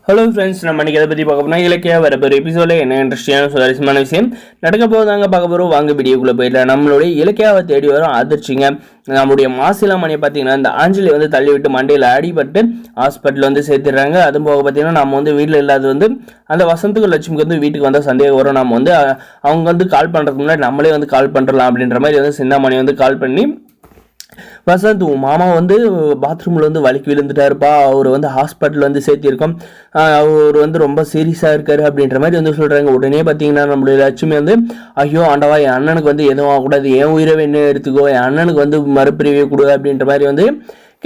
Hello friends, நம்ம இன்றைக்கி எதை பற்றி பார்க்க போனால் இலக்கியா வரப்போகிற எபிசோடில் என்ன இன்ட்ரெஸ்டிங்கான சுவாரஸ்யமான விஷயம் நடக்க போது தாங்க பார்க்க போகிறோம். வாங்க வீடியோக்குள்ளே போயிடலாம். நம்மளுடைய இலக்கியாவை தேடி வரும் அதிர்ச்சிங்க. நம்முடைய மாசிலாமணியை பார்த்தீங்கன்னா இந்த ஆஞ்சலி வந்து தள்ளி விட்டு மண்டையில் அடிபட்டு ஹாஸ்பிட்டலில் வந்து சேர்த்துடுறாங்க. அதுவும் போக பார்த்தீங்கன்னா நம்ம வந்து வீட்டில் இல்லாத வந்து அந்த வசந்துக்கு லட்சுமிக்கு வந்து வீட்டுக்கு வந்தால் சந்தேகம் வரும். நம்ம வந்து அவங்க வந்து கால் பண்ணுறதுக்கு முன்னாடி நம்மளே வந்து கால் பண்ணுறலாம் அப்படின்ற மாதிரி வந்து சிந்தாமணி வந்து கால் பண்ணி, வசந்த் மாமா வந்து பாத்ரூமில் வந்து வலிக்கு விழுந்துட்டாருப்பா, அவர் வந்து ஹாஸ்பிட்டல் வந்து சேர்த்திருக்கோம், அவர் வந்து ரொம்ப சீரியஸாக இருக்காரு அப்படின்ற மாதிரி வந்து சொல்கிறாங்க. உடனே பார்த்தீங்கன்னா நம்மளுடைய லட்சுமி வந்து, ஐயோ ஆண்டவா, என் அண்ணனுக்கு வந்து எதுவும் ஆகக்கூடாது, என் உயிரை என்ன எடுத்துக்கோ, என் அண்ணனுக்கு வந்து மறுபிரிவை கொடு அப்படின்ற மாதிரி வந்து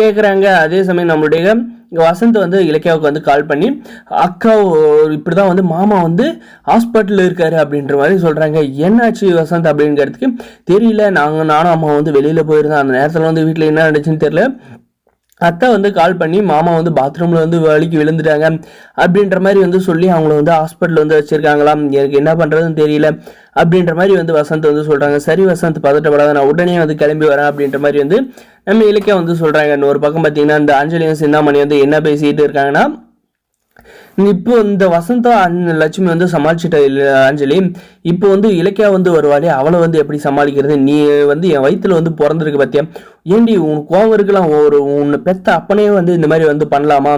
கேட்குறாங்க. அதே சமயம் நம்மளுடைய வசந்த் வந்து இலக்கியாவுக்கு வந்து கால் பண்ணி, அக்கா இப்படி தான் வந்து மாமா வந்து ஹாஸ்பிட்டலில் இருக்காரு அப்படின்ற மாதிரி சொல்கிறாங்க. என்னாச்சு வசந்த் அப்படிங்கிறதுக்கு தெரியல, நானும் அம்மா வந்து வெளியில் போயிருந்தேன், அந்த நேரத்தில் வந்து வீட்டில் என்ன நடந்துச்சுன்னு தெரியல, அத்தை வந்து கால் பண்ணி மாமா வந்து பாத்ரூமில் வந்து வலிக்கு விழுந்துட்டாங்க அப்படின்ற மாதிரி வந்து சொல்லி அவங்கள வந்து ஹாஸ்பிட்டலில் வந்து வச்சுருக்காங்களாம், எனக்கு என்ன பண்ணுறதுன்னு தெரியல அப்படின்ற மாதிரி வந்து வசந்த் வந்து சொல்கிறாங்க. சரி வசந்த், பதட்டப்படாத, நான் உடனே வந்து கிளம்பி வரேன் அப்படின்ற மாதிரி வந்து நம்ம இலக்கியா வந்து சொல்கிறாங்க. இன்னொரு பக்கம் பார்த்தீங்கன்னா இந்த ஆஞ்சலியும் சிந்தாமணி வந்து என்ன பேசிக்கிட்டு இருக்காங்கன்னா, இப்போ இந்த வசந்தா லட்சுமி வந்து சமாளிச்சுட்ட அஞ்சலி, இப்போ வந்து இலக்கியா வந்து வருவாளே, அவளை வந்து எப்படி சமாளிக்கிறது, நீ வந்து என் வயிற்றுல வந்து பிறந்திருக்கு பார்த்தியா, ஏண்டி உனக்கு கோவம் இருக்கலாம், உன்னை பெத்த அப்பனே வந்து இந்த மாதிரி வந்து பண்ணலாமா,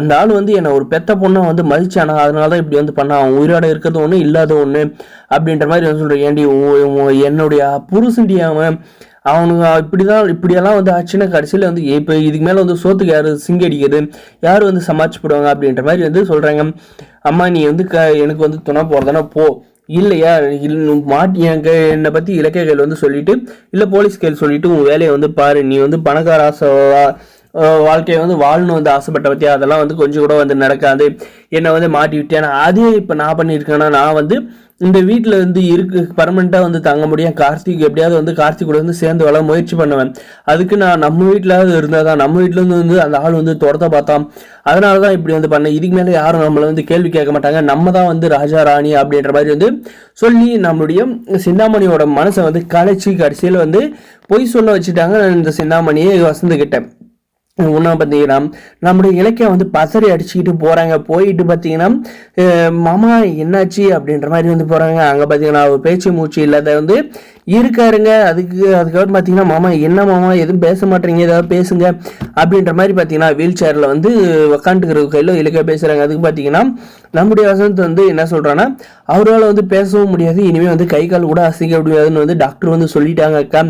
அந்த ஆள் வந்து என்னை ஒரு பெத்த பொண்ணை வந்து மதிச்சானா, அதனால தான் இப்படி வந்து பண்ணான், அவன் உயிரோட இருக்கிறது ஒன்று இல்லாத ஒன்று அப்படின்ற மாதிரி வந்து சொல்கிறேன். ஏண்டி என்னுடைய புருஷன்டி அவனுங்க இப்படியெல்லாம் வந்து ஆச்சுன்னா கடைசியில் வந்து இப்போ இதுக்கு மேலே வந்து சோத்துக்கு யார் சிங்கடிக்கிறது, யார் வந்து சமாளிச்சுப்படுவாங்க அப்படின்ற மாதிரி வந்து சொல்கிறாங்க. அம்மா நீ வந்து எனக்கு வந்து துணை போகிறதானா போ, இல்லையா மாட்டி என்னை பற்றி இலக்கிய கையில் வந்து சொல்லிவிட்டு, இல்லை போலீஸ் கையில் சொல்லிவிட்டு உன் வேலையை வந்து பாரு, நீ வந்து பணக்கார ஆசை வாழ்க்கையை வந்து வாழணும் வந்து ஆசைப்பட்ட பற்றியா, அதெல்லாம் வந்து கொஞ்சம் கூட வந்து நடக்காது, என்னை வந்து மாட்டி விட்டேன், அதே இப்போ நான் பண்ணியிருக்கேன்னா நான் வந்து இந்த வீட்டில் வந்து பர்மனெண்ட்டாக வந்து தங்க முடியும், கார்த்திக் எப்படியாவது வந்து கார்த்திக் கூட வந்து சேர்ந்து வளர முயற்சி பண்ணுவேன், அதுக்கு நான் நம்ம வீட்டிலாவது இருந்தால் தான், நம்ம வீட்டிலேருந்து வந்து அந்த ஆள் வந்து துரத்த பார்த்தான், அதனால தான் இப்படி வந்து பண்ணேன், இதுக்கு மேலே யாரும் நம்மளை வந்து கேள்வி கேட்க மாட்டாங்க, நம்ம தான் வந்து ராஜா ராணி அப்படின்ற மாதிரி வந்து சொல்லி நம்மளுடைய சிந்தாமணியோட மனசை வந்து கலைச்சி கடைசியில் வந்து பொய் சொல்ல வச்சுட்டாங்க இந்த சிந்தாமணியை வசந்துக்கிட்ட. ஒன்றா பார்த்தீங்கன்னா நம்முடைய இலக்கியா வந்து பசரி அடிச்சுக்கிட்டு போகிறாங்க. போயிட்டு பார்த்தீங்கன்னா மாமா என்னாச்சு அப்படின்ற மாதிரி வந்து போகிறாங்க. அங்கே பார்த்தீங்கன்னா அவர் பேச்சு மூச்சு இல்லாத வந்து இருக்காருங்க. அதுக்கப்புறம் பார்த்தீங்கன்னா மாமா என்ன மாமா எதுவும் பேச மாட்டேறீங்க, ஏதாவது பேசுங்க அப்படின்ற மாதிரி பார்த்தீங்கன்னா வீல் சேரில் வந்து உக்காந்துக்கிற கையில் இலக்கியா பேசுகிறாங்க. அதுக்கு பார்த்தீங்கன்னா நம்முடைய வசந்த் வந்து என்ன சொல்கிறான்னா, அவரால் வந்து பேசவும் முடியாது, இனிமேல் வந்து கை கால் கூட அசைக்க முடியாதுன்னு வந்து டாக்டர் வந்து சொல்லிட்டாங்க அக்கா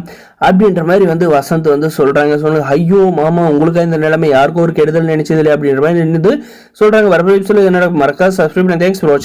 அப்படின்ற மாதிரி வந்து வசந்த் வந்து சொல்கிறாங்க. ஐயோ மாமா, உங்களுக்கு இந்த நிலைமை யாருக்கும் ஒரு கெடுதல் நினைச்சது இல்லை அப்படின்ற மாதிரி நின்று சொல்கிறாங்க. வரப்போ என்னோட மறக்காத சப்ஸ்கிரைப் பண்ணி தேங்க்ஸ் ஃபார் வாட்சிங்.